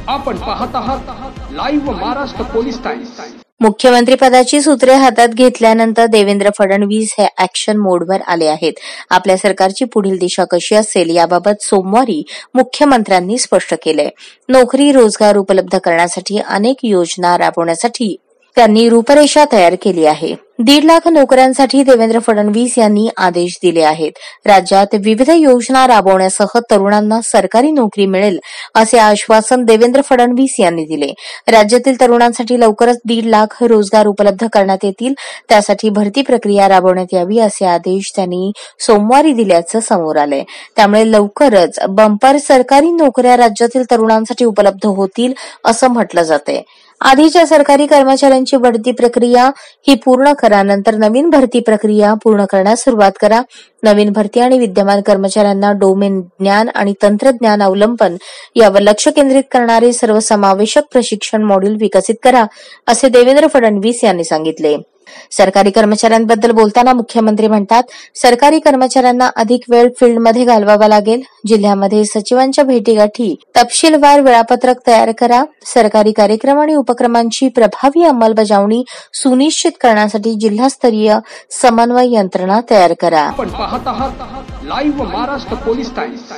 आपण पाहत आहात लाईव्ह महाराष्ट्र पोलीस टाइम्स। मुख्यमंत्री पदाची सूत्रे हातात घेतल्यानंतर देवेंद्र फडणवीस हे ऍक्शन मोडवर आले आहेत। आपल्या सरकारची पुढील दिशा कशी असेल याबाबत सोमवारी मुख्यमंत्र्यांनी स्पष्ट केले। नोकरी रोजगार उपलब्ध करण्यासाठी अनेक योजना राबवण्यासाठी त्यांनी रूपरेषा तयार केली आहे। 1.5 लाख नोकऱ्यांसाठी देवेंद्र फडणवीस यांनी आदेश दिले आहेत। राज्यात विविध योजना राबवण्यासह तरुणांना सरकारी नोकरी मिळेल असे आश्वासन देवेंद्र फडणवीस यांनी दिले। राज्यातील तरुणांसाठी लवकरच 1.5 लाख रोजगार उपलब्ध करण्यात येतील, त्यासाठी भरती प्रक्रिया राबवण्यात यावी असे आदेश त्यांनी सोमवारी दिल्याचं समोर आलंय। त्यामुळे लवकरच बंपर सरकारी नोकऱ्या राज्यातील तरुणांसाठी उपलब्ध होतील असं म्हटलं जातंय। आधीच्या सरकारी कर्मचाऱ्यांची बढती प्रक्रिया ही पूर्ण करा, नंतर नवीन भरती प्रक्रिया पूर्ण करण्यास सुरुवात करा। नवीन भरती आणि विद्यमान कर्मचाऱ्यांना डोमेन ज्ञान आणि तंत्रज्ञान अवलंबन यावर लक्ष केंद्रित करणारे सर्वसमावेशक प्रशिक्षण मॉड्यूल विकसित करा, असे देवेंद्र फडणवीस यांनी सांगितले। सरकारी कर्मचाऱ्यांबद्दल बोलताना मुख्यमंत्री म्हणतात, सरकारी कर्मचाऱ्यांना अधिक वेळ फील्डमध्ये घालवावा लागेल। जिल्ह्यामध्ये सचिवांच्या भेटीगाठी तपशीलवार वेळापत्रक तयार करा। सरकारी कार्यक्रम आणि उपक्रमांची प्रभावी अंमलबजावणी सुनिश्चित करण्यासाठी जिल्हास्तरीय समन्वय यंत्रणा तयार करा। आपण पाहत आहात लाईव्ह महाराष्ट्र पोलीस टाइम्स।